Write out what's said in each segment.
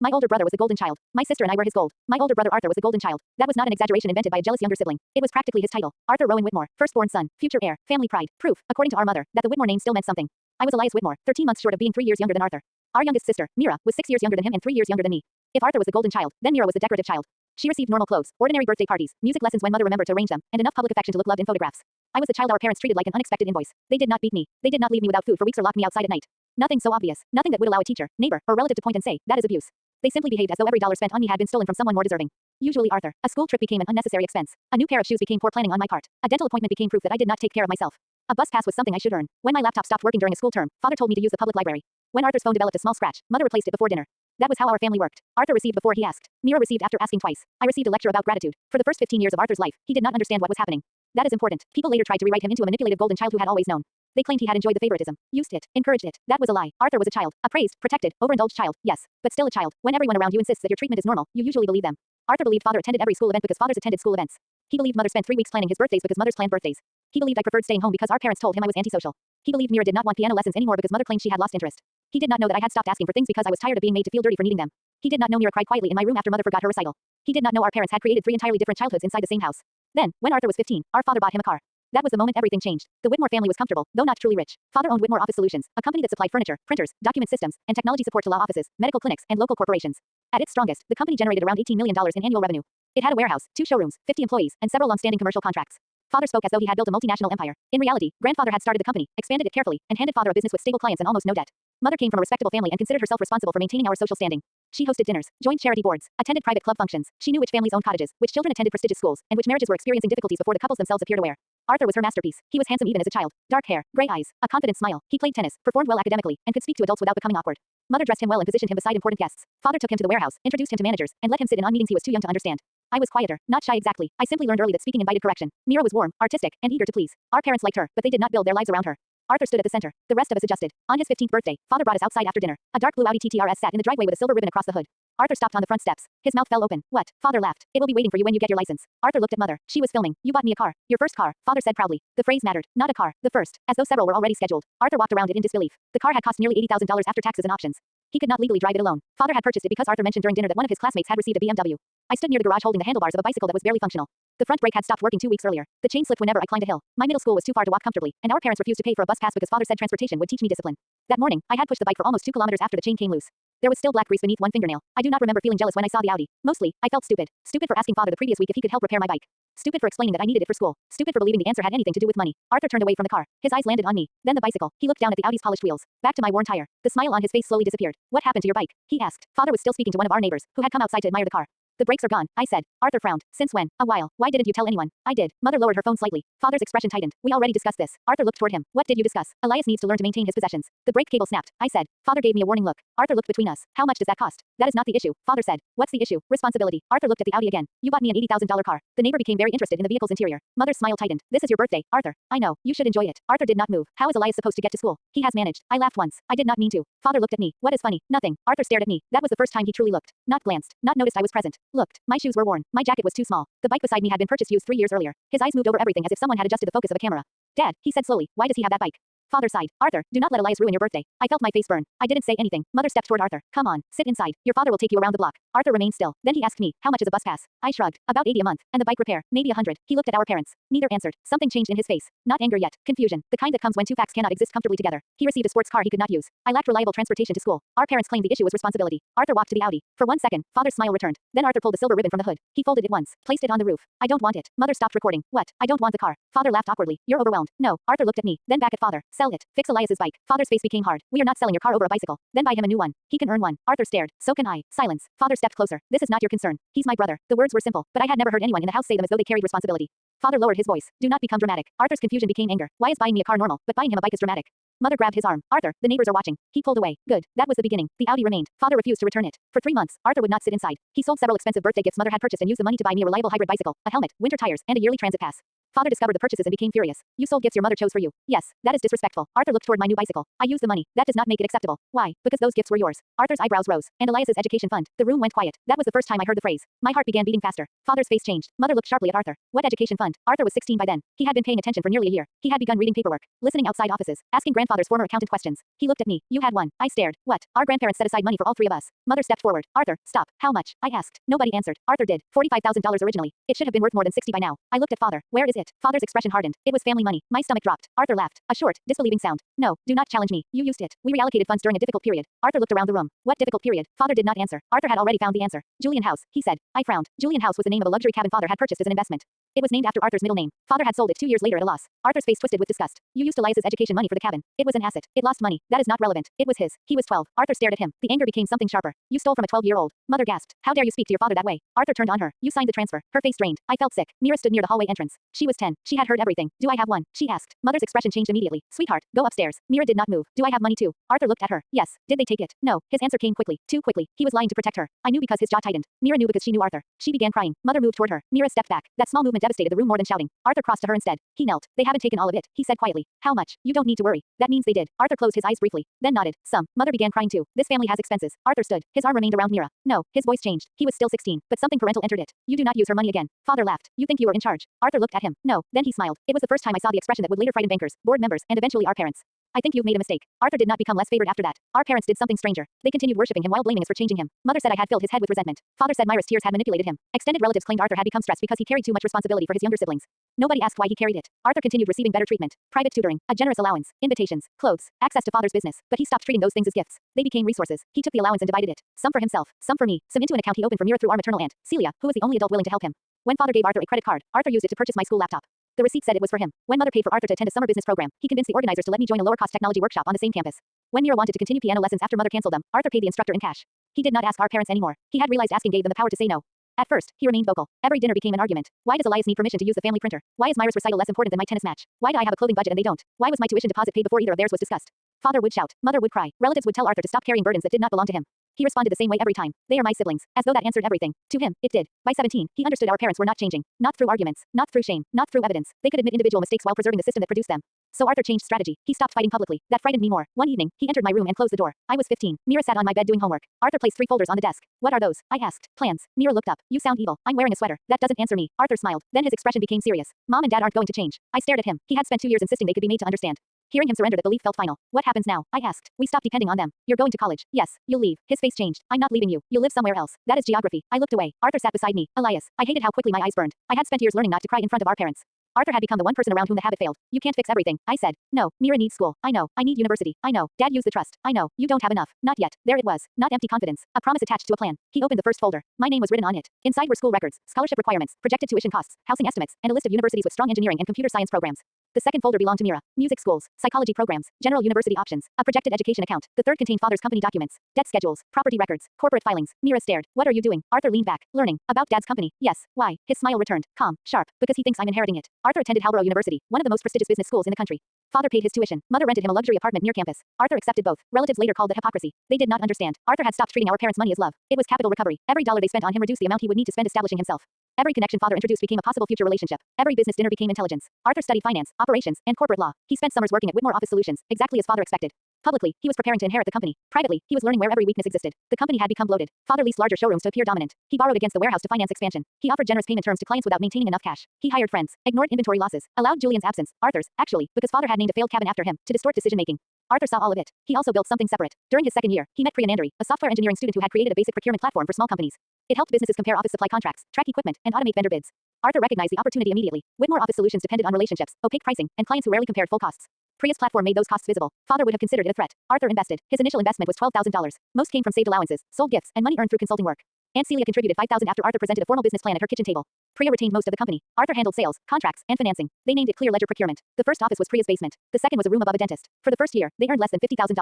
My older brother was the golden child. My sister and I were his gold. My older brother Arthur was the golden child. That was not an exaggeration invented by a jealous younger sibling. It was practically his title. Arthur Rowan Whitmore, firstborn son, future heir, family pride, proof, according to our mother, that the Whitmore name still meant something. I was Elias Whitmore, 13 months short of being 3 years younger than Arthur. Our youngest sister, Mera, was 6 years younger than him and 3 years younger than me. If Arthur was the golden child, then Mera was the decorative child. She received normal clothes, ordinary birthday parties, music lessons when mother remembered to arrange them, and enough public affection to look loved in photographs. I was the child our parents treated like an unexpected invoice. They did not beat me. They did not leave me without food for weeks or lock me outside at night. Nothing so obvious, nothing that would allow a teacher, neighbor, or relative to point and say, that is abuse. They simply behaved as though every dollar spent on me had been stolen from someone more deserving. Usually Arthur. A school trip became an unnecessary expense. A new pair of shoes became poor planning on my part. A dental appointment became proof that I did not take care of myself. A bus pass was something I should earn. When my laptop stopped working during a school term, father told me to use the public library. When Arthur's phone developed a small scratch, mother replaced it before dinner. That was how our family worked. Arthur received before he asked. Mera received after asking twice. I received a lecture about gratitude. For the first 15 years of Arthur's life, he did not understand what was happening. That is important. People later tried to rewrite him into a manipulative golden child who had always known. They claimed he had enjoyed the favoritism, used it, encouraged it. That was a lie. Arthur was a child, a praised, protected, overindulged child, yes, but still a child. When everyone around you insists that your treatment is normal, you usually believe them. Arthur believed father attended every school event because fathers attended school events. He believed mother spent 3 weeks planning his birthdays because mothers planned birthdays. He believed I preferred staying home because our parents told him I was antisocial. He believed Mera did not want piano lessons anymore because mother claimed she had lost interest. He did not know that I had stopped asking for things because I was tired of being made to feel dirty for needing them. He did not know Mera cried quietly in my room after mother forgot her recital. He did not know our parents had created 3 entirely different childhoods inside the same house. Then, when Arthur was 15, our father bought him a car. That was the moment everything changed. The Whitmore family was comfortable, though not truly rich. Father owned Whitmore Office Solutions, a company that supplied furniture, printers, document systems, and technology support to law offices, medical clinics, and local corporations. At its strongest, the company generated around $18 million in annual revenue. It had a warehouse, 2 showrooms, 50 employees, and several long-standing commercial contracts. Father spoke as though he had built a multinational empire. In reality, grandfather had started the company, expanded it carefully, and handed father a business with stable clients and almost no debt. Mother came from a respectable family and considered herself responsible for maintaining our social standing. She hosted dinners, joined charity boards, attended private club functions. She knew which families owned cottages, which children attended prestigious schools, and which marriages were experiencing difficulties before the couples themselves appeared aware. Arthur was her masterpiece. He was handsome even as a child. Dark hair, gray eyes, a confident smile. He played tennis, performed well academically, and could speak to adults without becoming awkward. Mother dressed him well and positioned him beside important guests. Father took him to the warehouse, introduced him to managers, and let him sit in on meetings he was too young to understand. I was quieter, not shy exactly. I simply learned early that speaking invited correction. Mera was warm, artistic, and eager to please. Our parents liked her, but they did not build their lives around her. Arthur stood at the center. The rest of us adjusted. On his 15th birthday, father brought us outside after dinner. A dark blue Audi TTRS sat in the driveway with a silver ribbon across the hood. Arthur stopped on the front steps. His mouth fell open. What? Father laughed. It will be waiting for you when you get your license. Arthur looked at mother. She was filming. You bought me a car. Your first car, father said proudly. The phrase mattered. Not a car. The first. As though several were already scheduled. Arthur walked around it in disbelief. The car had cost nearly $80,000 after taxes and options. He could not legally drive it alone. Father had purchased it because Arthur mentioned during dinner that one of his classmates had received a BMW. I stood near the garage holding the handlebars of a bicycle that was barely functional. The front brake had stopped working 2 weeks earlier. The chain slipped whenever I climbed a hill. My middle school was too far to walk comfortably, and our parents refused to pay for a bus pass because father said transportation would teach me discipline. That morning, I had pushed the bike for almost 2 kilometers after the chain came loose. There was still black grease beneath one fingernail. I do not remember feeling jealous when I saw the Audi. Mostly, I felt stupid. Stupid for asking father the previous week if he could help repair my bike. Stupid for explaining that I needed it for school. Stupid for believing the answer had anything to do with money. Arthur turned away from the car. His eyes landed on me. Then the bicycle. He looked down at the Audi's polished wheels. Back to my worn tire. The smile on his face slowly disappeared. What happened to your bike? He asked. Father was still speaking to one of our neighbors, who had come outside to admire the car. The brakes are gone, I said. Arthur frowned. Since when? A while. Why didn't you tell anyone? I did. Mother lowered her phone slightly. Father's expression tightened. We already discussed this. Arthur looked toward him. What did you discuss? Elias needs to learn to maintain his possessions. The brake cable snapped. I said. Father gave me a warning look. Arthur looked between us. How much does that cost? That is not the issue. Father said. What's the issue? Responsibility. Arthur looked at the Audi again. You bought me an $80,000 car. The neighbor became very interested in the vehicle's interior. Mother's smile tightened. This is your birthday, Arthur. I know. You should enjoy it. Arthur did not move. How is Elias supposed to get to school? He has managed. I laughed once. I did not mean to. Father looked at me. What is funny? Nothing. Arthur stared at me. That was the first time he truly looked. Not glanced. Not noticed I was present. Looked. My shoes were worn. My jacket was too small. The bike beside me had been purchased used 3 years earlier. His eyes moved over everything as if someone had adjusted the focus of a camera. Dad, he said slowly, why does he have that bike? Father sighed. Arthur, do not let Elias ruin your birthday. I felt my face burn. I didn't say anything. Mother stepped toward Arthur. Come on, sit inside. Your father will take you around the block. Arthur remained still. Then he asked me, how much is a bus pass? I shrugged. About 80 a month. And the bike repair, maybe 100. He looked at our parents. Neither answered. Something changed in his face. Not anger yet. Confusion. The kind that comes when two facts cannot exist comfortably together. He received a sports car he could not use. I lacked reliable transportation to school. Our parents claimed the issue was responsibility. Arthur walked to the Audi. For 1 second, father's smile returned. Then Arthur pulled the silver ribbon from the hood. He folded it once, placed it on the roof. I don't want it. Mother stopped recording. What? I don't want the car. Father laughed awkwardly. You're overwhelmed. No. Arthur looked at me. Then back at father. Sell it. Fix Elias's bike. Father's face became hard. We are not selling your car over a bicycle. Then buy him a new one. He can earn one. Arthur stared. So can I. Silence. Father stepped closer. This is not your concern. He's my brother. The words were simple, but I had never heard anyone in the house say them as though they carried responsibility. Father lowered his voice. Do not become dramatic. Arthur's confusion became anger. Why is buying me a car normal, but buying him a bike is dramatic? Mother grabbed his arm. Arthur, the neighbors are watching. He pulled away. Good. That was the beginning. The Audi remained. Father refused to return it. For 3 months, Arthur would not sit inside. He sold several expensive birthday gifts mother had purchased and used the money to buy me a reliable hybrid bicycle, a helmet, winter tires, and a yearly transit pass. Father discovered the purchases and became furious. You sold gifts your mother chose for you. Yes, that is disrespectful. Arthur looked toward my new bicycle. I used the money. That does not make it acceptable. Why? Because those gifts were yours. Arthur's eyebrows rose. And Elias's education fund. The room went quiet. That was the first time I heard the phrase. My heart began beating faster. Father's face changed. Mother looked sharply at Arthur. What education fund? Arthur was 16 by then. He had been paying attention for nearly a year. He had begun reading paperwork, listening outside offices, asking grandfather's former accountant questions. He looked at me. You had one. I stared. What? Our grandparents set aside money for all three of us. Mother stepped forward. Arthur, stop. How much? I asked. Nobody answered. Arthur did. $45,000 originally. It should have been worth more than 60 by now. I looked at father. Where is it? Father's expression hardened. It was family money. My stomach dropped. Arthur laughed. A short, disbelieving sound. No, do not challenge me. You used it. We reallocated funds during a difficult period. Arthur looked around the room. What difficult period? Father did not answer. Arthur had already found the answer. Julian House, he said. I frowned. Julian House was the name of a luxury cabin father had purchased as an investment. It was named after Arthur's middle name. Father had sold it 2 years later at a loss. Arthur's face twisted with disgust. You used Elias's education money for the cabin. It was an asset. It lost money. That is not relevant. It was his. He was 12. Arthur stared at him. The anger became something sharper. You stole from a 12-year-old. Mother gasped. How dare you speak to your father that way? Arthur turned on her. You signed the transfer. Her face drained. I felt sick. Mera stood near the hallway entrance. She was 10. She had heard everything. Do I have one? She asked. Mother's expression changed immediately. Sweetheart, go upstairs. Mera did not move. Do I have money too? Arthur looked at her. Yes. Did they take it? No. His answer came quickly. Too quickly. He was lying to protect her. I knew because his jaw tightened. Mera knew because she knew Arthur. She began crying. Mother moved toward her. Mera stepped back. That small movement devastated the room more than shouting. Arthur crossed to her instead. He knelt. They haven't taken all of it, he said quietly. How much? You don't need to worry. That means they did. Arthur closed his eyes briefly, then nodded. Some. Mother began crying too. This family has expenses. Arthur stood. His arm remained around Mera. No, his voice changed. He was still 16, but something parental entered it. You do not use her money again. Father laughed. You think you are in charge? Arthur looked at him. No. Then he smiled. It was the first time I saw the expression that would later frighten bankers, board members, and eventually our parents. I think you've made a mistake. Arthur did not become less favored after that. Our parents did something stranger. They continued worshipping him while blaming us for changing him. Mother said I had filled his head with resentment. Father said Myra's tears had manipulated him. Extended relatives claimed Arthur had become stressed because he carried too much responsibility for his younger siblings. Nobody asked why he carried it. Arthur continued receiving better treatment, private tutoring, a generous allowance, invitations, clothes, access to father's business, but he stopped treating those things as gifts. They became resources. He took the allowance and divided it. Some for himself, some for me, some into an account he opened for Mira through our maternal aunt, Celia, who was the only adult willing to help him. When father gave Arthur a credit card, Arthur used it to purchase my school laptop. The receipt said it was for him. When mother paid for Arthur to attend a summer business program, he convinced the organizers to let me join a lower-cost technology workshop on the same campus. When Mira wanted to continue piano lessons after mother canceled them, Arthur paid the instructor in cash. He did not ask our parents anymore. He had realized asking gave them the power to say no. At first, he remained vocal. Every dinner became an argument. Why does Elias need permission to use the family printer? Why is Myra's recital less important than my tennis match? Why do I have a clothing budget and they don't? Why was my tuition deposit paid before either of theirs was discussed? Father would shout. Mother would cry. Relatives would tell Arthur to stop carrying burdens that did not belong to him. He responded the same way every time. They are my siblings. As though that answered everything. To him, it did. By 17, he understood our parents were not changing. Not through arguments. Not through shame. Not through evidence. They could admit individual mistakes while preserving the system that produced them. So Arthur changed strategy. He stopped fighting publicly. That frightened me more. One evening, he entered my room and closed the door. I was 15. Mira sat on my bed doing homework. Arthur placed 3 folders on the desk. What are those? I asked. Plans. Mira looked up. You sound evil. I'm wearing a sweater. That doesn't answer me. Arthur smiled. Then his expression became serious. Mom and dad aren't going to change. I stared at him. He had spent 2 years insisting they could be made to understand. Hearing him surrender, that belief felt final. What happens now? I asked. We stopped depending on them. You're going to college. Yes, you'll leave. His face changed. I'm not leaving you. You'll live somewhere else. That is geography. I looked away. Arthur sat beside me. Elias. I hated how quickly my eyes burned. I had spent years learning not to cry in front of our parents. Arthur had become the one person around whom the habit failed. You can't fix everything, I said. No, Mira needs school. I know. I need university. I know. Dad used the trust. I know. You don't have enough. Not yet. There it was. Not empty confidence. A promise attached to a plan. He opened the first folder. My name was written on it. Inside were school records, scholarship requirements, projected tuition costs, housing estimates, and a list of universities with strong engineering and computer science programs. The second folder belonged to Mira. Music schools, psychology programs, general university options, a projected education account. The third contained father's company documents, debt schedules, property records, corporate filings. Mira stared. What are you doing? Arthur leaned back. Learning. About dad's company. Yes. Why? His smile returned. Calm. Sharp. Because he thinks I'm inheriting it. Arthur attended Halborough University, one of the most prestigious business schools in the country. Father paid his tuition. Mother rented him a luxury apartment near campus. Arthur accepted both. Relatives later called it hypocrisy. They did not understand. Arthur had stopped treating our parents' money as love. It was capital recovery. Every dollar they spent on him reduced the amount he would need to spend establishing himself. Every connection father introduced became a possible future relationship. Every business dinner became intelligence. Arthur studied finance, operations, and corporate law. He spent summers working at Whitmore Office Solutions, exactly as father expected. Publicly, he was preparing to inherit the company. Privately, he was learning where every weakness existed. The company had become bloated. Father leased larger showrooms to appear dominant. He borrowed against the warehouse to finance expansion. He offered generous payment terms to clients without maintaining enough cash. He hired friends, ignored inventory losses, allowed Julian's absence, Arthur's, actually, because father had named a failed cabin after him, to distort decision-making. Arthur saw all of it. He also built something separate. During his second year, he met Priya Nandari, a software engineering student who had created a basic procurement platform for small companies. It helped businesses compare office supply contracts, track equipment, and automate vendor bids. Arthur recognized the opportunity immediately. Whitmore Office Solutions depended on relationships, opaque pricing, and clients who rarely compared full costs. Priya's platform made those costs visible. Father would have considered it a threat. Arthur invested. His initial investment was $12,000. Most came from saved allowances, sold gifts, and money earned through consulting work. Aunt Celia contributed $5,000 after Arthur presented a formal business plan at her kitchen table. Priya retained most of the company. Arthur handled sales, contracts, and financing. They named it Clear Ledger Procurement. The first office was Priya's basement. The second was a room above a dentist. For the first year, they earned less than $50,000.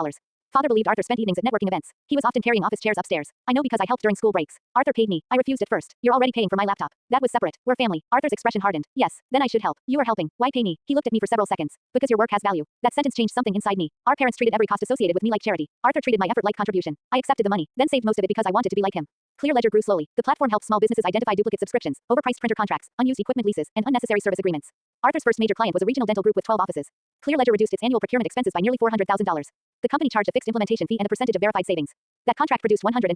Father believed Arthur spent evenings at networking events. He was often carrying office chairs upstairs. I know because I helped during school breaks. Arthur paid me. I refused at first. You're already paying for my laptop. That was separate. We're family. Arthur's expression hardened. Yes, then I should help. You are helping. Why pay me? He looked at me for several seconds. Because your work has value. That sentence changed something inside me. Our parents treated every cost associated with me like charity. Arthur treated my effort like contribution. I accepted the money, then saved most of it because I wanted to be like him. Clear Ledger grew slowly. The platform helped small businesses identify duplicate subscriptions, overpriced printer contracts, unused equipment leases, and unnecessary service agreements. Arthur's first major client was a regional dental group with 12 offices. Clear Ledger reduced its annual procurement expenses by nearly $400,000. The company charged a fixed implementation fee and a percentage of verified savings. That contract produced $110,000.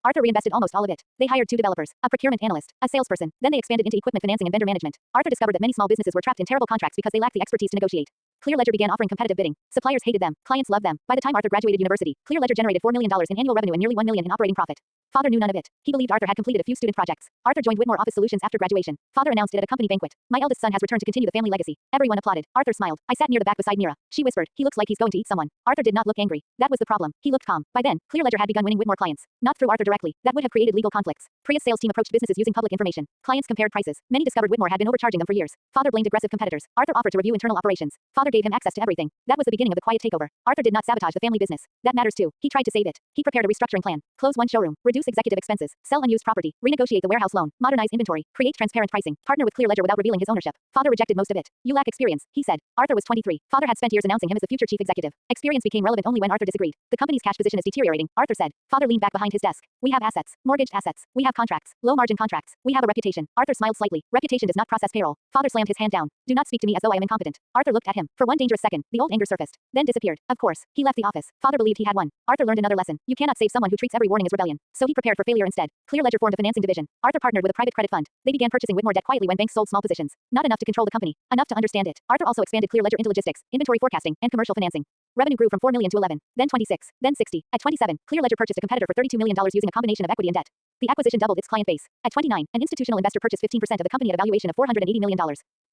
Arthur reinvested almost all of it. They hired 2 developers, a procurement analyst, a salesperson. Then they expanded into equipment financing and vendor management. Arthur discovered that many small businesses were trapped in terrible contracts because they lacked the expertise to negotiate. Clear Ledger began offering competitive bidding. Suppliers hated them, clients loved them. By the time Arthur graduated university, Clear Ledger generated $4 million in annual revenue and nearly $1 million in operating profit. Father knew none of it. He believed Arthur had completed a few student projects. Arthur joined Whitmore Office Solutions after graduation. Father announced it at a company banquet. My eldest son has returned to continue the family legacy. Everyone applauded. Arthur smiled. I sat near the back beside Mera. She whispered, he looks like he's going to eat someone. Arthur did not look angry. That was the problem. He looked calm. By then, Clear Ledger had begun winning Whitmore clients. Not through Arthur directly. That would have created legal conflicts. Priya's sales team approached businesses using public information. Clients compared prices. Many discovered Whitmore had been overcharging them for years. Father blamed aggressive competitors. Arthur offered to review internal operations. Father gave him access to everything. That was the beginning of the quiet takeover. Arthur did not sabotage the family business. That matters too. He tried to save it. He prepared a restructuring plan. Close one showroom. Reduce executive expenses. Sell unused property. Renegotiate the warehouse loan. Modernize inventory. Create transparent pricing. Partner with Clear Ledger without revealing his ownership. Father rejected most of it. You lack experience, he said. Arthur was 23. Father had spent years announcing him as the future chief executive. Experience became relevant only when Arthur disagreed. The company's cash position is deteriorating, Arthur said. Father leaned back behind his desk. We have assets. Mortgaged assets. We have contracts. Low margin contracts. We have a reputation. Arthur smiled slightly. Reputation does not process payroll. Father slammed his hand down. Do not speak to me as though I am incompetent. Arthur looked at him. For one dangerous second, the old anger surfaced. Then disappeared. Of course, he left the office. Father believed he had won. Arthur learned another lesson. You cannot save someone who treats every warning as rebellion. So he prepared for failure instead. Clear Ledger formed a financing division. Arthur partnered with a private credit fund. They began purchasing Whitmore debt quietly when banks sold small positions. Not enough to control the company. Enough to understand it. Arthur also expanded Clear Ledger into logistics, inventory forecasting, and commercial financing. Revenue grew from 4 million to 11, then 26, then 60. At 27, Clear Ledger purchased a competitor for $32 million using a combination of equity and debt. The acquisition doubled its client base. At 29, an institutional investor purchased 15% of the company at a valuation of $480 million.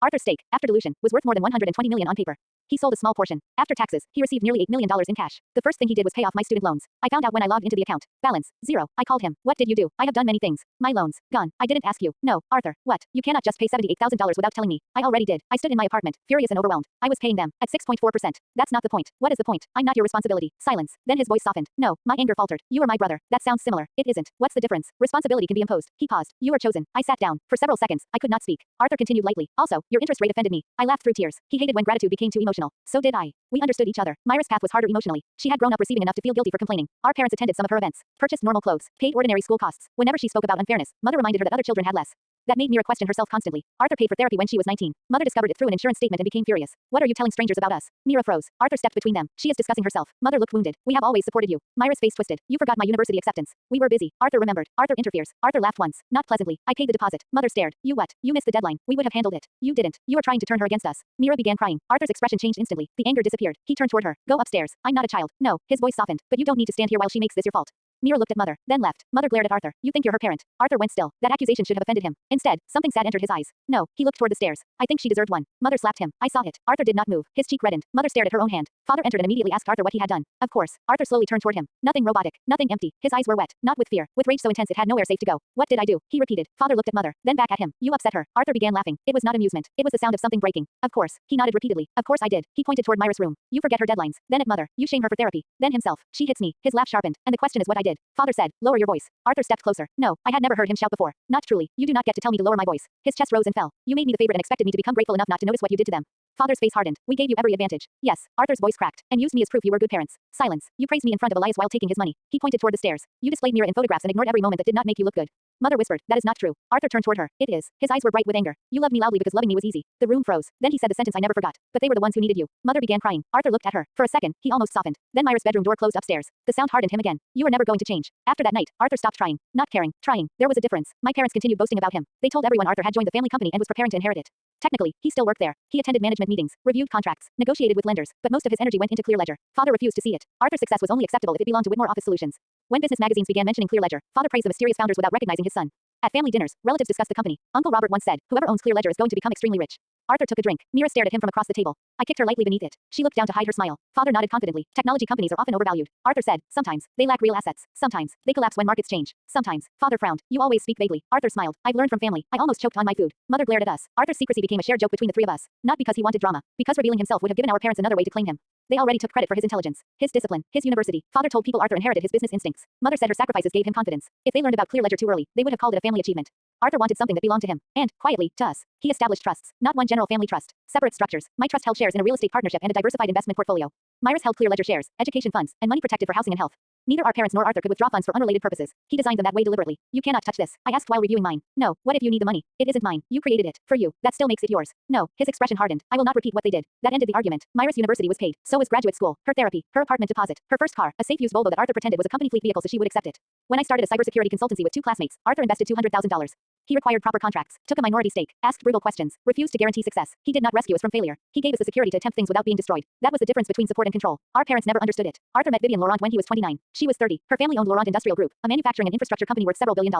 Arthur's stake, after dilution, was worth more than $120 million on paper. He sold a small portion. After taxes, he received nearly $8 million in cash. The first thing he did was pay off my student loans. I found out when I logged into the account. Balance, 0. I called him. What did you do? I have done many things. My loans, gone. I didn't ask you. No, Arthur, what? You cannot just pay $78,000 without telling me. I already did. I stood in my apartment, furious and overwhelmed. I was paying them, at 6.4%. That's not the point. What is the point? I'm not your responsibility. Silence. Then his voice softened. No, my anger faltered. You are my brother. That sounds similar. It isn't. What's the difference? Responsibility can be imposed. He paused. You are chosen. I sat down. For several seconds, I could not speak. Arthur continued lightly. Also, your interest rate offended me. I laughed through tears. He hated when gratitude became too emotional. So did I. We understood each other. Myra's path was harder emotionally. She had grown up receiving enough to feel guilty for complaining. Our parents attended some of her events, purchased normal clothes, paid ordinary school costs. Whenever she spoke about unfairness, Mother reminded her that other children had less. That made Mera question herself constantly. Arthur paid for therapy when she was 19. Mother discovered it through an insurance statement and became furious. What are you telling strangers about us? Mera froze. Arthur stepped between them. She is discussing herself. Mother looked wounded. We have always supported you. Myra's face twisted. You forgot my university acceptance. We were busy. Arthur remembered. Arthur interferes. Arthur laughed once. Not pleasantly. I paid the deposit. Mother stared. You what? You missed the deadline. We would have handled it. You didn't. You are trying to turn her against us. Mera began crying. Arthur's expression changed instantly. The anger disappeared. He turned toward her. Go upstairs. I'm not a child. No. His voice softened. But you don't need to stand here while she makes this your fault. Mera looked at Mother, then left. Mother glared at Arthur. You think you're her parent. Arthur went still. That accusation should have offended him. Instead, something sad entered his eyes. No, he looked toward the stairs. I think she deserved one. Mother slapped him. I saw it. Arthur did not move. His cheek reddened. Mother stared at her own hand. Father entered and immediately asked Arthur what he had done. Of course. Arthur slowly turned toward him. Nothing robotic. Nothing empty. His eyes were wet. Not with fear. With rage so intense it had nowhere safe to go. What did I do? He repeated. Father looked at Mother, then back at him. You upset her. Arthur began laughing. It was not amusement. It was the sound of something breaking. Of course. He nodded repeatedly. Of course I did. He pointed toward Myra's room. You forget her deadlines. Then at Mother. You shame her for therapy. Then himself. She hits me. His laugh sharpened. And the question is what I did. Father said, lower your voice. Arthur stepped closer. No, I had never heard him shout before. Not truly. You do not get to tell me to lower my voice. His chest rose and fell. You made me the favorite and expected me to become grateful enough not to notice what you did to them. Father's face hardened. We gave you every advantage. Yes. Arthur's voice cracked. And used me as proof you were good parents. Silence. You praised me in front of Elias while taking his money. He pointed toward the stairs. You displayed Mera in photographs and ignored every moment that did not make you look good. Mother whispered, that is not true. Arthur turned toward her. It is. His eyes were bright with anger. You loved me loudly because loving me was easy. The room froze. Then he said the sentence I never forgot. But they were the ones who needed you. Mother began crying. Arthur looked at her. For a second, he almost softened. Then Myra's bedroom door closed upstairs. The sound hardened him again. You are never going to change. After that night, Arthur stopped trying. Not caring. Trying. There was a difference. My parents continued boasting about him. They told everyone Arthur had joined the family company and was preparing to inherit it. Technically, he still worked there. He attended management meetings, reviewed contracts, negotiated with lenders, but most of his energy went into Clear Ledger. Father refused to see it. Arthur's success was only acceptable if it belonged to Whitmore Office Solutions. When business magazines began mentioning Clear Ledger, Father praised the mysterious founders without recognizing his son. At family dinners, relatives discussed the company. Uncle Robert once said, whoever owns Clear Ledger is going to become extremely rich. Arthur took a drink. Mera stared at him from across the table. I kicked her lightly beneath it. She looked down to hide her smile. Father nodded confidently. Technology companies are often overvalued. Arthur said, sometimes. They lack real assets. Sometimes. They collapse when markets change. Sometimes. Father frowned. You always speak vaguely. Arthur smiled. I've learned from family. I almost choked on my food. Mother glared at us. Arthur's secrecy became a shared joke between the three of us. Not because he wanted drama. Because revealing himself would have given our parents another way to claim him. They already took credit for his intelligence, his discipline, his university. Father told people Arthur inherited his business instincts. Mother said her sacrifices gave him confidence. If they learned about Clear Ledger too early, they would have called it a family achievement. Arthur wanted something that belonged to him, and, quietly, to us. He established trusts, not one general family trust, separate structures. My trust held shares in a real estate partnership and a diversified investment portfolio. Myra's held Clear Ledger shares, education funds, and money protected for housing and health. Neither our parents nor Arthur could withdraw funds for unrelated purposes. He designed them that way deliberately. You cannot touch this, I asked while reviewing mine. No, what if you need the money? It isn't mine. You created it. For you. That still makes it yours. No, his expression hardened. I will not repeat what they did. That ended the argument. Myra's university was paid. So was graduate school, her therapy, her apartment deposit, her first car, a safe-use Volvo that Arthur pretended was a company fleet vehicle so she would accept it. When I started a cybersecurity consultancy with two classmates, Arthur invested $200,000. He required proper contracts, took a minority stake, asked brutal questions, refused to guarantee success. He did not rescue us from failure. He gave us the security to attempt things without being destroyed. That was the difference between support and control. Our parents never understood it. Arthur met Vivian Laurent when he was 29. She was 30. Her family owned Laurent Industrial Group, a manufacturing and infrastructure company worth several $billion.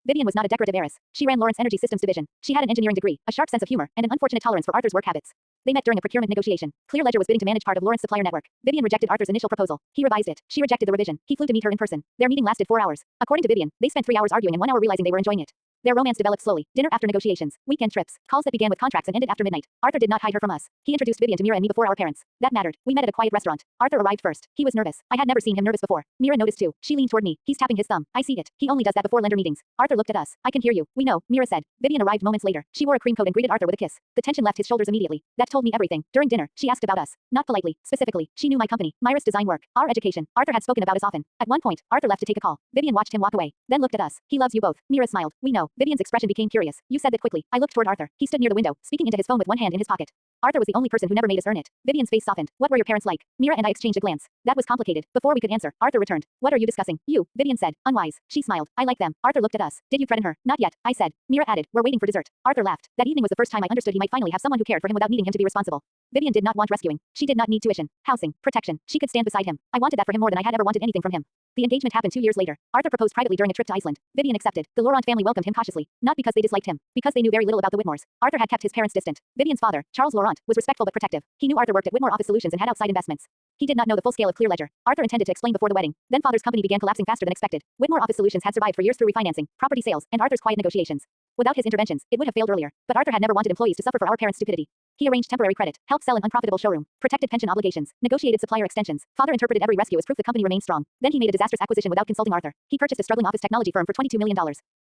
Vivian was not a decorative heiress. She ran Lawrence Energy Systems division. She had an engineering degree, a sharp sense of humor, and an unfortunate tolerance for Arthur's work habits. They met during a procurement negotiation. Clear Ledger was bidding to manage part of Lawrence supplier network. Vivian rejected Arthur's initial proposal. He revised it. She rejected the revision. He flew to meet her in person. Their meeting lasted 4 hours. According to Vivian, they spent 3 hours arguing and 1 hour realizing they were enjoying it. Their romance developed slowly. Dinner after negotiations, weekend trips, calls that began with contracts and ended after midnight. Arthur did not hide her from us. He introduced Vivian to Mera and me before our parents. That mattered. We met at a quiet restaurant. Arthur arrived first. He was nervous. I had never seen him nervous before. Mera noticed too. She leaned toward me. He's tapping his thumb. I see it. He only does that before lender meetings. Arthur looked at us. I can hear you. We know, Mera said. Vivian arrived moments later. She wore a cream coat and greeted Arthur with a kiss. The tension left his shoulders immediately. That told me everything. During dinner, she asked about us. Not politely, specifically. She knew my company, Myra's design work, our education. Arthur had spoken about us often. At one point, Arthur left to take a call. Vivian watched him walk away, then looked at us. He loves you both. Mera smiled. We know. Vivian's expression became curious. You said that quickly. I looked toward Arthur. He stood near the window, speaking into his phone with one hand in his pocket. Arthur was the only person who never made us earn it. Vivian's face softened. What were your parents like? Mera and I exchanged a glance. That was complicated. Before we could answer, Arthur returned. What are you discussing? You, Vivian said. Unwise. She smiled. I like them. Arthur looked at us. Did you threaten her? Not yet, I said. Mera added. We're waiting for dessert. Arthur laughed. That evening was the first time I understood he might finally have someone who cared for him without needing him to be responsible. Vivian did not want rescuing. She did not need tuition, housing, protection. She could stand beside him. I wanted that for him more than I had ever wanted anything from him. The engagement happened 2 years later. Arthur proposed privately during a trip to Iceland. Vivian accepted. The Laurent family welcomed him cautiously, not because they disliked him, because they knew very little about the Whitmores. Arthur had kept his parents distant. Vivian's father, Charles Laurent, was respectful but protective. He knew Arthur worked at Whitmore Office Solutions and had outside investments. He did not know the full scale of Clear Ledger. Arthur intended to explain before the wedding. Then father's company began collapsing faster than expected. Whitmore Office Solutions had survived for years through refinancing, property sales, and Arthur's quiet negotiations. Without his interventions, it would have failed earlier. But Arthur had never wanted employees to suffer for our parents' stupidity. He arranged temporary credit, helped sell an unprofitable showroom, protected pension obligations, negotiated supplier extensions. Father interpreted every rescue as proof the company remained strong. Then he made a disastrous acquisition without consulting Arthur. He purchased a struggling office technology firm for $22 million.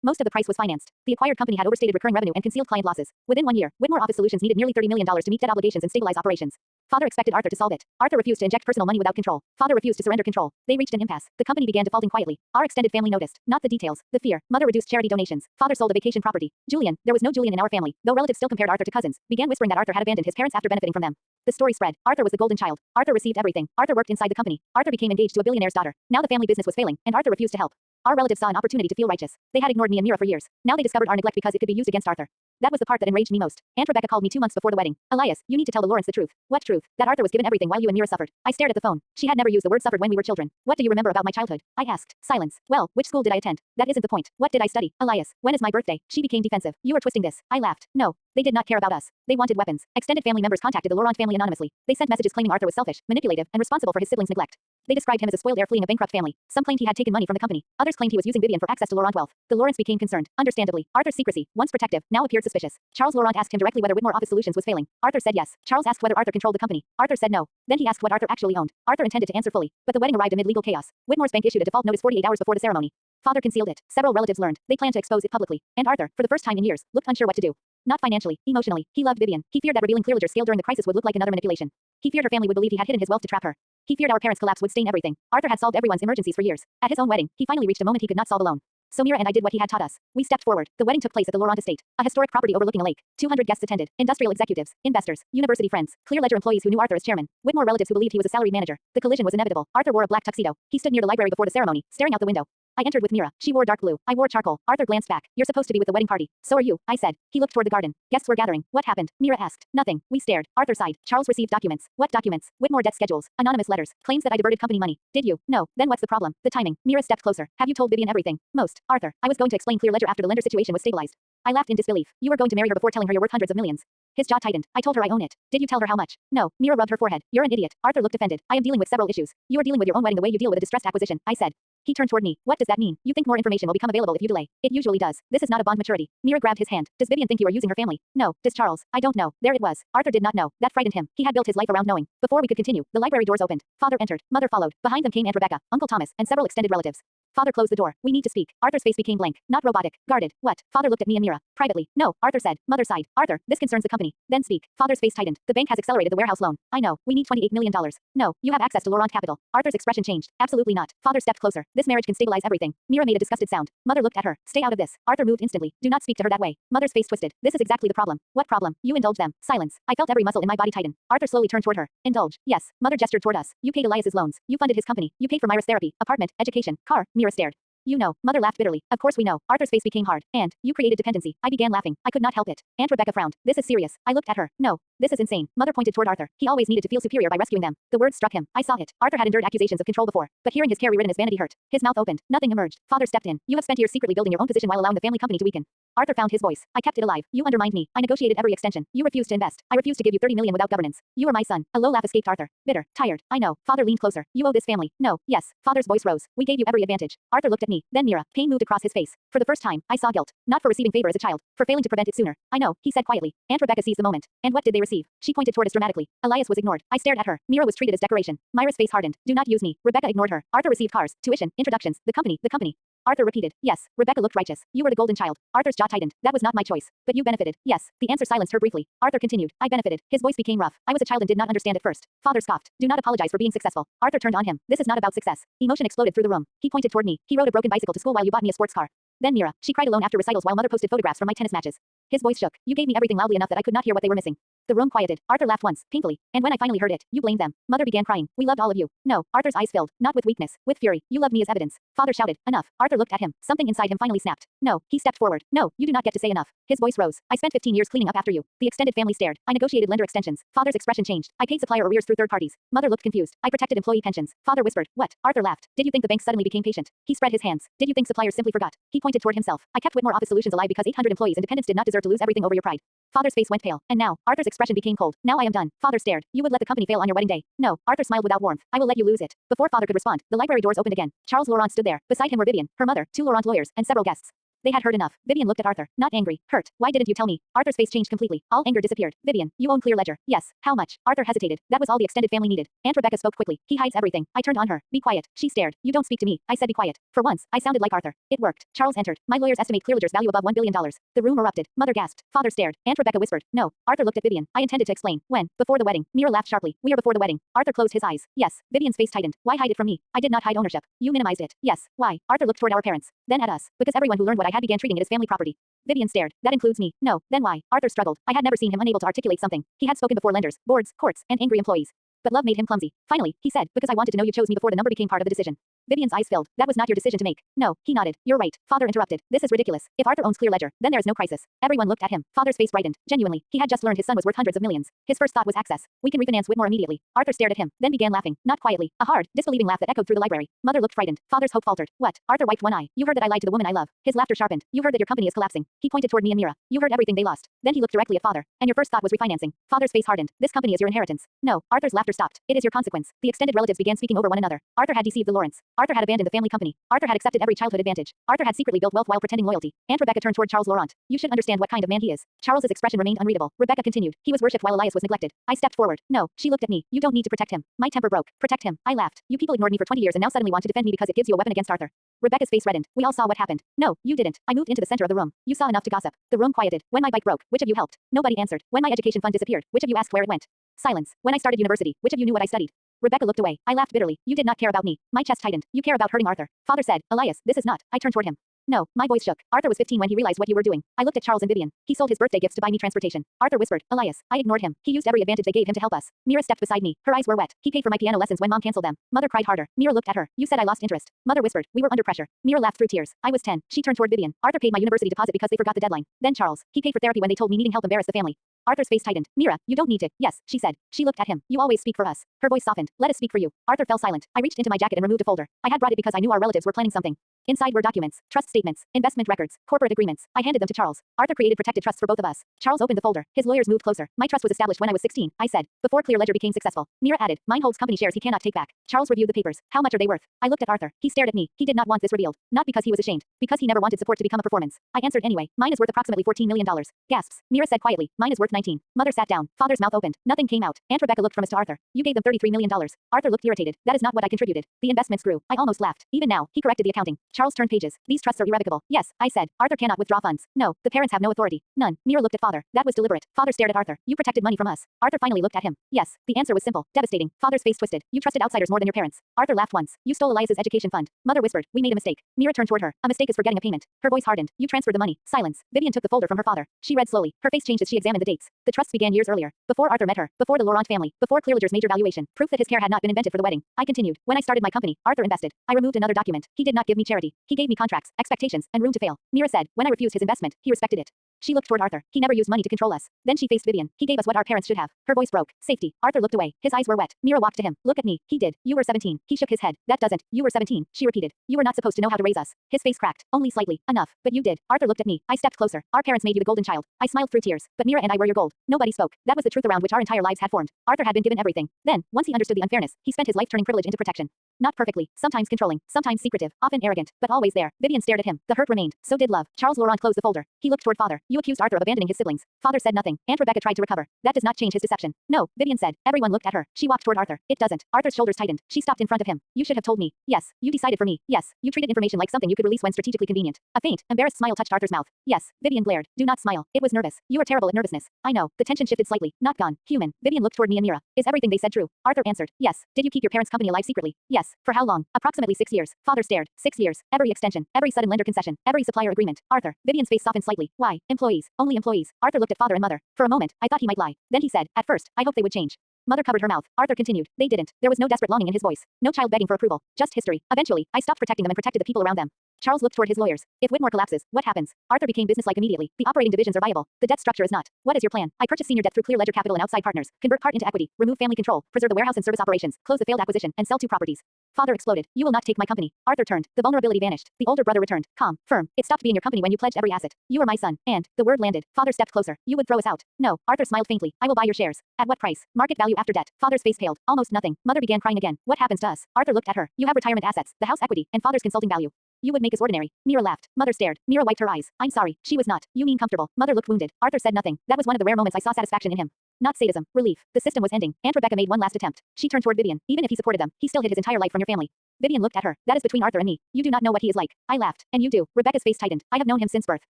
Most of the price was financed. The acquired company had overstated recurring revenue and concealed client losses. Within 1 year, Whitmore Office Solutions needed nearly $30 million to meet debt obligations and stabilize operations. Father expected Arthur to solve it. Arthur refused to inject personal money without control. Father refused to surrender control. They reached an impasse. The company began defaulting quietly. Our extended family noticed. Not the details. The fear. Mother reduced charity donations. Father sold a vacation property. Julian, there was no Julian in our family, though relatives still compared Arthur to cousins, began whispering that Arthur had abandoned his parents after benefiting from them. The story spread. Arthur was the golden child. Arthur received everything. Arthur worked inside the company. Arthur became engaged to a billionaire's daughter. Now the family business was failing, and Arthur refused to help. Our relatives saw an opportunity to feel righteous. They had ignored me and Mera for years. Now they discovered our neglect because it could be used against Arthur. That was the part that enraged me most. Aunt Rebecca called me 2 months before the wedding. Elias, you need to tell the Lawrence the truth. What truth? That Arthur was given everything while you and Mera suffered. I stared at the phone. She had never used the word suffered when we were children. What do you remember about my childhood? I asked. Silence. Well, which school did I attend? That isn't the point. What did I study? Elias, when is my birthday? She became defensive. You are twisting this. I laughed. No. They did not care about us. They wanted weapons. Extended family members contacted the Laurent family anonymously. They sent messages claiming Arthur was selfish, manipulative, and responsible for his siblings' neglect. They described him as a spoiled heir fleeing a bankrupt family. Some claimed he had taken money from the company. Others claimed he was using Vivian for access to Laurent wealth. The Laurents became concerned. Understandably, Arthur's secrecy, once protective, now appeared suspicious. Charles Laurent asked him directly whether Whitmore Office Solutions was failing. Arthur said yes. Charles asked whether Arthur controlled the company. Arthur said no. Then he asked what Arthur actually owned. Arthur intended to answer fully, but the wedding arrived amid legal chaos. Whitmore's bank issued a default notice 48 hours before the ceremony. Father concealed it. Several relatives learned. They planned to expose it publicly. And Arthur, for the first time in years, looked unsure what to do. Not financially, emotionally. He loved Vivian. He feared that revealing Clear Ledger's scale during the crisis would look like another manipulation. He feared her family would believe he had hidden his wealth to trap her. He feared our parents' collapse would stain everything. Arthur had solved everyone's emergencies for years. At his own wedding, he finally reached a moment he could not solve alone. So Mera and I did what he had taught us. We stepped forward. The wedding took place at the Laurent estate, a historic property overlooking a lake. 200 guests attended. Industrial executives, investors, university friends, Clear Ledger employees who knew Arthur as chairman, Whitmore relatives who believed he was a salaried manager. The collision was inevitable. Arthur wore a black tuxedo. He stood near the library before the ceremony, staring out the window. I entered with Mera. She wore dark blue. I wore charcoal. Arthur glanced back. You're supposed to be with the wedding party. So are you, I said. He looked toward the garden. Guests were gathering. What happened? Mera asked. Nothing. We stared. Arthur sighed. Charles received documents. What documents? Whitmore debt schedules. Anonymous letters. Claims that I diverted company money. Did you? No. Then what's the problem? The timing. Mera stepped closer. Have you told Vivian everything? Most. Arthur. I was going to explain Clear Ledger after the lender situation was stabilized. I laughed in disbelief. You were going to marry her before telling her you're worth hundreds of millions. His jaw tightened. I told her I own it. Did you tell her how much? No. Mera rubbed her forehead. You're an idiot. Arthur looked offended. I am dealing with several issues. You are dealing with your own wedding the way you deal with a distressed acquisition, I said. He turned toward me. What does that mean? You think more information will become available if you delay. It usually does. This is not a bond maturity. Mera grabbed his hand. Does Vivian think you are using her family? No. Does Charles? I don't know. There it was. Arthur did not know. That frightened him. He had built his life around knowing. Before we could continue, the library doors opened. Father entered. Mother followed. Behind them came Aunt Rebecca, Uncle Thomas, and several extended relatives. Father closed the door. We need to speak. Arthur's face became blank, not robotic, guarded. What? Father looked at me and Mera. Privately. No, Arthur said. Mother sighed. Arthur, this concerns the company. Then speak. Father's face tightened. The bank has accelerated the warehouse loan. I know. We need $28 million. No, you have access to Laurent Capital. Arthur's expression changed. Absolutely not. Father stepped closer. This marriage can stabilize everything. Mera made a disgusted sound. Mother looked at her. Stay out of this. Arthur moved instantly. Do not speak to her that way. Mother's face twisted. This is exactly the problem. What problem? You indulge them. Silence. I felt every muscle in my body tighten. Arthur slowly turned toward her. Indulge. Yes. Mother gestured toward us. You paid Elias's loans. You funded his company. You paid for Myra's therapy, apartment, education, car. Mera stared. You know. Mother laughed bitterly. Of course we know. Arthur's face became hard. And you created dependency. I began laughing. I could not help it. Aunt Rebecca frowned. This is serious. I looked at her. No. This is insane. Mother pointed toward Arthur. He always needed to feel superior by rescuing them. The words struck him. I saw it. Arthur had endured accusations of control before, but hearing his care rewritten, his vanity hurt. His mouth opened. Nothing emerged. Father stepped in. You have spent years secretly building your own position while allowing the family company to weaken. Arthur found his voice. I kept it alive. You undermined me. I negotiated every extension. You refused to invest. I refused to give you 30 million without governance. You were my son. A low laugh escaped Arthur. Bitter. Tired. I know. Father leaned closer. You owe this family. No. Yes. Father's voice rose. We gave you every advantage. Arthur looked at me. Then Mera. Pain moved across his face. For the first time, I saw guilt. Not for receiving favor as a child. For failing to prevent it sooner. I know. He said quietly. Aunt Rebecca seized the moment. And what did they receive? She pointed toward us dramatically. Elias was ignored. I stared at her. Mera was treated as decoration. Myra's face hardened. Do not use me. Rebecca ignored her. Arthur received cars, tuition, introductions. The company. The company. Arthur repeated. Yes. Rebecca looked righteous. You were the golden child. Arthur's jaw tightened. That was not my choice. But you benefited. Yes. The answer silenced her briefly. Arthur continued. I benefited. His voice became rough. I was a child and did not understand at first. Father scoffed. Do not apologize for being successful. Arthur turned on him. This is not about success. Emotion exploded through the room. He pointed toward me. He rode a broken bicycle to school while you bought me a sports car. Then Mera. She cried alone after recitals while Mother posted photographs from my tennis matches. His voice shook. You gave me everything loudly enough that I could not hear what they were missing. The room quieted. Arthur laughed once, painfully, and when I finally heard it, you blamed them. Mother began crying. We loved all of you. No. Arthur's eyes filled, not with weakness, with fury. You loved me as evidence. Father shouted. Enough. Arthur looked at him. Something inside him finally snapped. No. He stepped forward. No, you do not get to say enough. His voice rose. I spent 15 years cleaning up after you. The extended family stared. I negotiated lender extensions. Father's expression changed. I paid supplier arrears through third parties. Mother looked confused. I protected employee pensions. Father whispered. What? Arthur laughed. Did you think the bank suddenly became patient? He spread his hands. Did you think suppliers simply forgot? He pointed toward himself. I kept Whitmore Office Solutions alive because 800 employees independence did not deserve to lose everything over your pride. Father's face went pale. And now, Arthur's expression became cold. Now I am done. Father stared. You would let the company fail on your wedding day. No. Arthur smiled without warmth. I will let you lose it. Before Father could respond, the library doors opened again. Charles Laurent stood there. Beside him were Vivian, her mother, 2 Laurent lawyers, and several guests. They had heard enough. Vivian looked at Arthur, not angry, hurt. Why didn't you tell me? Arthur's face changed completely. All anger disappeared. Vivian, you own Clear Ledger. Yes. How much? Arthur hesitated. That was all the extended family needed. Aunt Rebecca spoke quickly. He hides everything. I turned on her. Be quiet. She stared. You don't speak to me. I said be quiet. For once, I sounded like Arthur. It worked. Charles entered. My lawyers estimate Clear Ledger's value above $1 billion. The room erupted. Mother gasped. Father stared. Aunt Rebecca whispered. No. Arthur looked at Vivian. I intended to explain. When? Before the wedding. Mera laughed sharply. We are before the wedding. Arthur closed his eyes. Yes. Vivian's face tightened. Why hide it from me? I did not hide ownership. You minimized it. Yes. Why? Arthur looked toward our parents. Then at us. Because everyone who learned what I had began treating it as family property. Vivian stared. That includes me. No. Then why? Arthur struggled. I had never seen him unable to articulate something. He had spoken before lenders, boards, courts, and angry employees. But love made him clumsy. Finally, he said, because I wanted to know you chose me before the number became part of the decision. Vivian's eyes filled. That was not your decision to make. No, he nodded. You're right. Father interrupted. This is ridiculous. If Arthur owns Clear Ledger, then there is no crisis. Everyone looked at him. Father's face brightened. Genuinely, he had just learned his son was worth hundreds of millions. His first thought was access. We can refinance Whitmore immediately. Arthur stared at him, then began laughing. Not quietly. A hard, disbelieving laugh that echoed through the library. Mother looked frightened. Father's hope faltered. What? Arthur wiped one eye. You heard that I lied to the woman I love. His laughter sharpened. You heard that your company is collapsing. He pointed toward me and Mera. You heard everything they lost. Then he looked directly at Father. And your first thought was refinancing. Father's face hardened. This company is your inheritance. No. Arthur's laughter stopped. It is your consequence. The extended relatives began speaking over one another. Arthur had deceived the Lawrence. Arthur had abandoned the family company. Arthur had accepted every childhood advantage. Arthur had secretly built wealth while pretending loyalty. Aunt Rebecca turned toward Charles Laurent. You should understand what kind of man he is. Charles's expression remained unreadable. Rebecca continued. He was worshipped while Elias was neglected. I stepped forward. No. She looked at me. You don't need to protect him. My temper broke. Protect him. I laughed. You people ignored me for 20 years and now suddenly want to defend me because it gives you a weapon against Arthur. Rebecca's face reddened. We all saw what happened. No, you didn't. I moved into the center of the room. You saw enough to gossip. The room quieted. When my bike broke, which of you helped? Nobody answered. When my education fund disappeared, which of you asked where it went? Silence. When I started university, which of you knew what I studied? Rebecca looked away. I laughed bitterly. You did not care about me. My chest tightened. You care about hurting Arthur. Father said, Elias, this is not. I turned toward him. No, my voice shook. Arthur was 15 when he realized what you were doing. I looked at Charles and Vivian. He sold his birthday gifts to buy me transportation. Arthur whispered, Elias. I ignored him. He used every advantage they gave him to help us. Mera stepped beside me. Her eyes were wet. He paid for my piano lessons when Mom canceled them. Mother cried harder. Mera looked at her. You said I lost interest. Mother whispered. We were under pressure. Mera laughed through tears. I was 10. She turned toward Vivian. Arthur paid my university deposit because they forgot the deadline. Then Charles. He paid for therapy when they told me needing help embarrassed the family. Arthur's face tightened. Mera, you don't need to. Yes, she said. She looked at him. You always speak for us. Her voice softened. Let us speak for you. Arthur fell silent. I reached into my jacket and removed a folder. I had brought it because I knew our relatives were planning something. Inside were documents, trust statements, investment records, corporate agreements. I handed them to Charles. Arthur created protected trusts for both of us. Charles opened the folder. His lawyers moved closer. My trust was established when I was 16, I said, before Clear Ledger became successful. Mera added, mine holds company shares he cannot take back. Charles reviewed the papers. How much are they worth? I looked at Arthur. He stared at me. He did not want this revealed. Not because he was ashamed. Because he never wanted support to become a performance. I answered anyway. Mine is worth approximately $14 million. Gasps. Mera said quietly. Mine is worth 19. Mother sat down. Father's mouth opened. Nothing came out. Aunt Rebecca looked from us to Arthur. You gave them $33 million. Arthur looked irritated. That is not what I contributed. The investments grew. I almost laughed. Even now, he corrected the accounting. Charles turned pages. These trusts are irrevocable. Yes, I said. Arthur cannot withdraw funds. No, the parents have no authority. None. Mera looked at father. That was deliberate. Father stared at Arthur. You protected money from us. Arthur finally looked at him. Yes, the answer was simple. Devastating. Father's face twisted. You trusted outsiders more than your parents. Arthur laughed once. You stole Elias's education fund. Mother whispered. We made a mistake. Mera turned toward her. A mistake is forgetting a payment. Her voice hardened. You transferred the money. Silence. Vivian took the folder from her father. She read slowly. Her face changed as she examined the dates. The trusts began years earlier. Before Arthur met her. Before the Laurent family. Before Clear Ledger's major valuation. Proof that his care had not been invented for the wedding. I continued. When I started my company, Arthur invested. I removed another document. He did not give me charity. He gave me contracts, expectations, and room to fail. Mera said. When I refused his investment, he respected it. She looked toward Arthur. He never used money to control us. Then she faced Vivian. He gave us what our parents should have. Her voice broke. Safety. Arthur looked away. His eyes were wet. Mera walked to him. Look at me. He did. You were 17. He shook his head. That doesn't. You were 17. She repeated. You were not supposed to know how to raise us. His face cracked. Only slightly. Enough. But you did. Arthur looked at me. I stepped closer. Our parents made you the golden child. I smiled through tears. But Mera and I were your gold. Nobody spoke. That was the truth around which our entire lives had formed. Arthur had been given everything. Then, once he understood the unfairness, he spent his life turning privilege into protection. Not perfectly, sometimes controlling, sometimes secretive, often arrogant, but always there. Vivian stared at him. The hurt remained. So did love. Charles Laurent closed the folder. He looked toward father. You accused Arthur of abandoning his siblings. Father said nothing. Aunt Rebecca tried to recover. That does not change his deception. No, Vivian said. Everyone looked at her. She walked toward Arthur. It doesn't. Arthur's shoulders tightened. She stopped in front of him. You should have told me. Yes. You decided for me. Yes. You treated information like something you could release when strategically convenient. A faint, embarrassed smile touched Arthur's mouth. Yes. Vivian glared. Do not smile. It was nervous. You are terrible at nervousness. I know. The tension shifted slightly. Not gone. Human. Vivian looked toward me and Mera. Is everything they said true? Arthur answered. Yes. Did you keep your parents' company alive secretly? Yes. For how long? Approximately 6 years. Father stared. 6 years. Every extension. Every sudden lender concession. Every supplier agreement. Arthur. Vivian's face softened slightly. Why? Employees. Only employees. Arthur looked at father and mother. For a moment, I thought he might lie. Then he said, at first, I hoped they would change. Mother covered her mouth. Arthur continued. They didn't. There was no desperate longing in his voice. No child begging for approval. Just history. Eventually, I stopped protecting them and protected the people around them. Charles looked toward his lawyers. If Whitmore collapses, what happens? Arthur became businesslike immediately. The operating divisions are viable. The debt structure is not. What is your plan? I purchase senior debt through Clear Ledger Capital and outside partners. Convert part into equity. Remove family control. Preserve the warehouse and service operations. Close the failed acquisition and sell 2 properties. Father exploded. You will not take my company. Arthur turned. The vulnerability vanished. The older brother returned. Calm. Firm. It stopped being your company when you pledged every asset. You are my son. And the word landed. Father stepped closer. You would throw us out. No. Arthur smiled faintly. I will buy your shares. At what price? Market value after debt. Father's face paled. Almost nothing. Mother began crying again. What happens to us? Arthur looked at her. You have retirement assets, the house equity, and father's consulting value. You would make us ordinary. Mera laughed. Mother stared. Mera wiped her eyes. I'm sorry. She was not. You mean comfortable. Mother looked wounded. Arthur said nothing. That was one of the rare moments I saw satisfaction in him. Not sadism. Relief. The system was ending. Aunt Rebecca made one last attempt. She turned toward Vivian. Even if he supported them, he still hid his entire life from your family. Vivian looked at her. That is between Arthur and me. You do not know what he is like. I laughed. And you do. Rebecca's face tightened. I have known him since birth.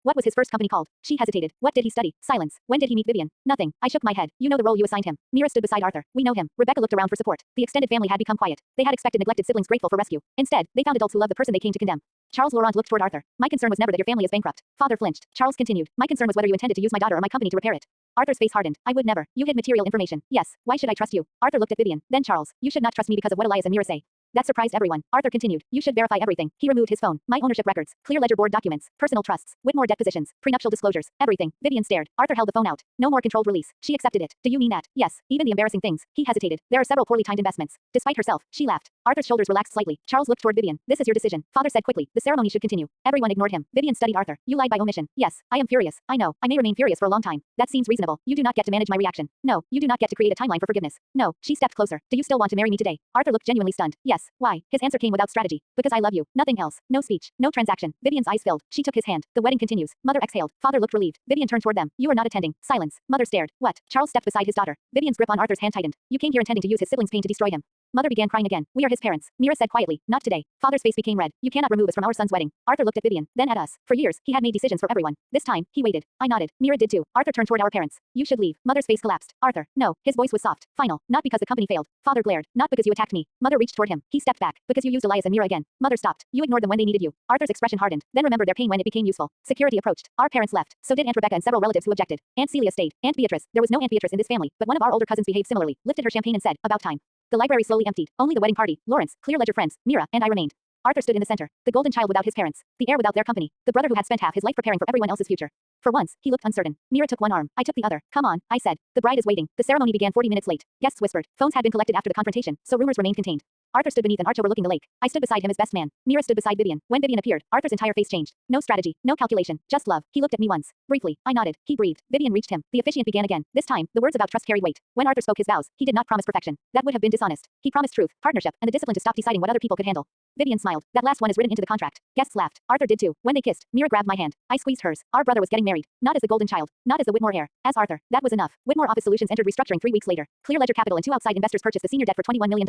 What was his first company called? She hesitated. What did he study? Silence. When did he meet Vivian? Nothing. I shook my head. You know the role you assigned him. Mera stood beside Arthur. We know him. Rebecca looked around for support. The extended family had become quiet. They had expected neglected siblings grateful for rescue. Instead, they found adults who loved the person they came to condemn. Charles Laurent looked toward Arthur. My concern was never that your family is bankrupt. Father flinched. Charles continued. My concern was whether you intended to use my daughter or my company to repair it. Arthur's face hardened. I would never. You hid material information. Yes. Why should I trust you? Arthur looked at Vivian. Then Charles. You should not trust me because of what Elias and Mera say. That surprised everyone. Arthur continued. You should verify everything. He removed his phone. My ownership records. Clear Ledger board documents. Personal trusts. Whitmore debt positions. Prenuptial disclosures. Everything. Vivian stared. Arthur held the phone out. No more controlled release. She accepted it. Do you mean that? Yes. Even the embarrassing things. He hesitated. There are several poorly timed investments. Despite herself, she laughed. Arthur's shoulders relaxed slightly. Charles looked toward Vivian. This is your decision. Father said quickly. The ceremony should continue. Everyone ignored him. Vivian studied Arthur. You lied by omission. Yes. I am furious. I know. I may remain furious for a long time. That seems reasonable. You do not get to manage my reaction. No. You do not get to create a timeline for forgiveness. No. She stepped closer. Do you still want to marry me today? Arthur looked genuinely stunned. Yes. Why? His answer came without strategy. Because I love you. Nothing else. No speech. No transaction. Vivian's eyes filled. She took his hand. The wedding continues. Mother exhaled. Father looked relieved. Vivian turned toward them. You are not attending. Silence. Mother stared. What? Charles stepped beside his daughter. Vivian's grip on Arthur's hand tightened. You came here intending to use his siblings' pain to destroy him. Mother began crying again. We are his parents. Mera said quietly. Not today. Father's face became red. You cannot remove us from our son's wedding. Arthur looked at Vivian, then at us. For years, he had made decisions for everyone. This time, he waited. I nodded. Mera did too. Arthur turned toward our parents. You should leave. Mother's face collapsed. Arthur. No. His voice was soft. Final. Not because the company failed. Father glared. Not because you attacked me. Mother reached toward him. He stepped back. Because you used Elias and Mera again. Mother stopped. You ignored them when they needed you. Arthur's expression hardened. Then remembered their pain when it became useful. Security approached. Our parents left. So did Aunt Rebecca and several relatives who objected. Aunt Celia stayed. Aunt Beatrice. There was no Aunt Beatrice in this family, but one of our older cousins behaved similarly, lifted her champagne and said, about time. The library slowly emptied. Only the wedding party, Lawrence, Clear Ledger friends, Mera, and I remained. Arthur stood in the center. The golden child without his parents. The heir without their company. The brother who had spent half his life preparing for everyone else's future. For once, he looked uncertain. Mera took one arm. I took the other. Come on, I said. The bride is waiting. The ceremony began 40 minutes late. Guests whispered. Phones had been collected after the confrontation, so rumors remained contained. Arthur stood beneath an arch overlooking the lake. I stood beside him as best man. Mera stood beside Vivian. When Vivian appeared, Arthur's entire face changed. No strategy, no calculation, just love. He looked at me once. Briefly, I nodded. He breathed. Vivian reached him. The officiant began again. This time, the words about trust carried weight. When Arthur spoke his vows, he did not promise perfection. That would have been dishonest. He promised truth, partnership, and the discipline to stop deciding what other people could handle. Vivian smiled. That last one is written into the contract. Guests laughed. Arthur did too. When they kissed, Mera grabbed my hand. I squeezed hers. Our brother was getting married. Not as the golden child. Not as the Whitmore heir. As Arthur. That was enough. Whitmore Office Solutions entered restructuring 3 weeks later. Clear Ledger Capital and 2 outside investors purchased the senior debt for $21 million.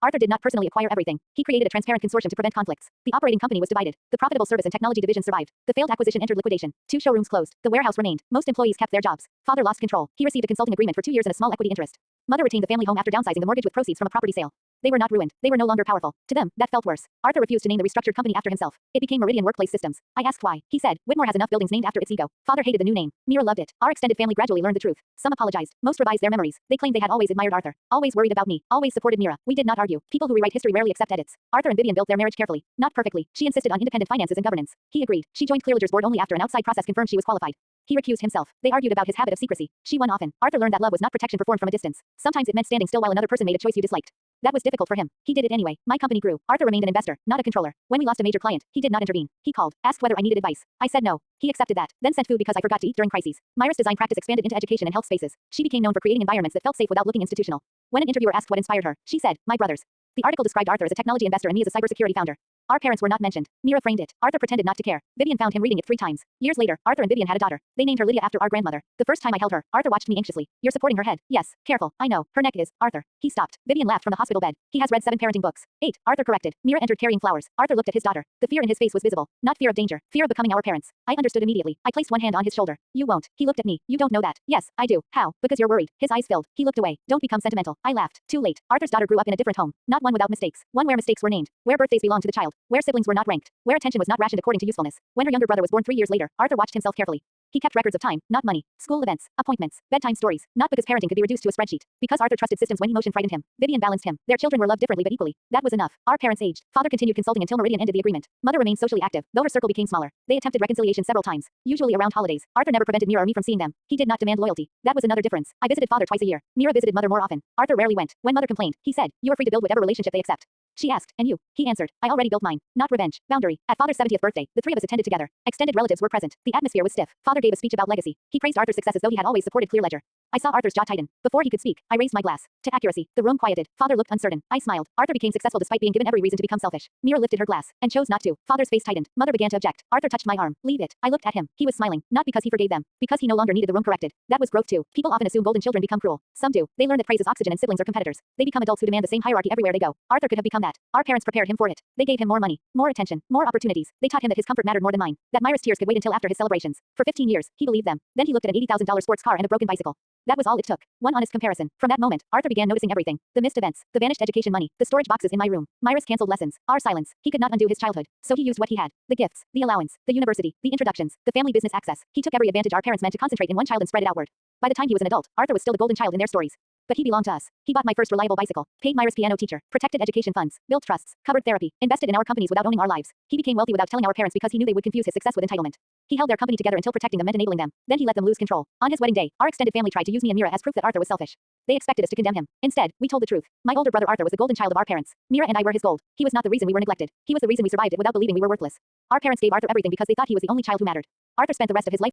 Arthur did not personally acquire everything. He created a transparent consortium to prevent conflicts. The operating company was divided. The profitable service and technology division survived. The failed acquisition entered liquidation. 2 showrooms closed. The warehouse remained. Most employees kept their jobs. Father lost control. He received a consulting agreement for 2 years and a small equity interest. Mother retained the family home after downsizing the mortgage with proceeds from a property sale. They were not ruined. They were no longer powerful. To them, that felt worse. Arthur refused to name the restructured company after himself. It became Meridian Workplace Systems. I asked why. He said, Whitmore has enough buildings named after its ego. Father hated the new name. Mera loved it. Our extended family gradually learned the truth. Some apologized. Most revised their memories. They claimed they had always admired Arthur. Always worried about me. Always supported Mera. We did not argue. People who rewrite history rarely accept edits. Arthur and Vivian built their marriage carefully. Not perfectly. She insisted on independent finances and governance. He agreed. She joined Clear Ledger's board only after an outside process confirmed she was qualified. He recused himself. They argued about his habit of secrecy. She won often. Arthur learned that love was not protection performed from a distance. Sometimes it meant standing still while another person made a choice you disliked. That was difficult for him. He did it anyway. My company grew. Arthur remained an investor, not a controller. When we lost a major client, he did not intervene. He called, asked whether I needed advice. I said no. He accepted that, then sent food because I forgot to eat during crises. Myra's design practice expanded into education and health spaces. She became known for creating environments that felt safe without looking institutional. When an interviewer asked what inspired her, she said, my brothers. The article described Arthur as a technology investor and me as a cybersecurity founder. Our parents were not mentioned. Mera framed it. Arthur pretended not to care. Vivian found him reading it 3 times. Years later, Arthur and Vivian had a daughter. They named her Lydia after our grandmother. The first time I held her, Arthur watched me anxiously. You're supporting her head. Yes, careful. I know. Her neck is. Arthur. He stopped. Vivian laughed from the hospital bed. He has read 7 parenting books. 8. Arthur corrected. Mera entered carrying flowers. Arthur looked at his daughter. The fear in his face was visible. Not fear of danger. Fear of becoming our parents. I understood immediately. I placed one hand on his shoulder. You won't. He looked at me. You don't know that. Yes, I do. How? Because you're worried. His eyes filled. He looked away. Don't become sentimental. I laughed. Too late. Arthur's daughter grew up in a different home. Not one without mistakes. One where mistakes were named. Where birthdays belonged to the child. Where siblings were not ranked. Where attention was not rationed according to usefulness. When her younger brother was born 3 years later, Arthur watched himself carefully. He kept records of time, not money, school events, appointments, bedtime stories, not because parenting could be reduced to a spreadsheet. Because Arthur trusted systems when emotion frightened him. Vivian balanced him. Their children were loved differently but equally. That was enough. Our parents aged. Father continued consulting until Meridian ended the agreement. Mother remained socially active, though her circle became smaller. They attempted reconciliation several times, usually around holidays. Arthur never prevented Mera or me from seeing them. He did not demand loyalty. That was another difference. I visited father twice a year. Mera visited mother more often. Arthur rarely went. When mother complained, he said, you are free to build whatever relationship they accept. She asked, and you? He answered, I already built mine. Not revenge. Boundary. At father's 70th birthday, the 3 of us attended together. Extended relatives were present. The atmosphere was stiff. Father gave a speech about legacy. He praised Arthur's success as though he had always supported Clear Ledger. I saw Arthur's jaw tighten. Before he could speak, I raised my glass. To accuracy. The room quieted. Father looked uncertain. I smiled. Arthur became successful despite being given every reason to become selfish. Mera lifted her glass and chose not to. Father's face tightened. Mother began to object. Arthur touched my arm. Leave it. I looked at him. He was smiling. Not because he forgave them. Because he no longer needed the room corrected. That was growth too. People often assume golden children become cruel. Some do. They learn that praise is oxygen and siblings are competitors. They become adults who demand the same hierarchy everywhere they go. Arthur could have become that. Our parents prepared him for it. They gave him more money, more attention, more opportunities. They taught him that his comfort mattered more than mine. That Myra's tears could wait until after his celebrations. For 15 years, he believed them. Then he looked at an $80,000 sports car and a broken bicycle. That was all it took. One honest comparison. From that moment, Arthur began noticing everything. The missed events, the vanished education money, the storage boxes in my room, Myra's canceled lessons, our silence. He could not undo his childhood, so he used what he had. The gifts, the allowance, the university, the introductions, the family business access. He took every advantage our parents meant to concentrate in one child and spread it outward. By the time he was an adult, Arthur was still the golden child in their stories. But he belonged to us. He bought my first reliable bicycle, paid Myra's piano teacher, protected education funds, built trusts, covered therapy, invested in our companies without owning our lives. He became wealthy without telling our parents because he knew they would confuse his success with entitlement. He held their company together until protecting them meant enabling them. Then he let them lose control. On his wedding day, our extended family tried to use me and Mera as proof that Arthur was selfish. They expected us to condemn him. Instead, we told the truth. My older brother Arthur was the golden child of our parents. Mera and I were his gold. He was not the reason we were neglected. He was the reason we survived it without believing we were worthless. Our parents gave Arthur everything because they thought he was the only child who mattered. Arthur spent the rest of his life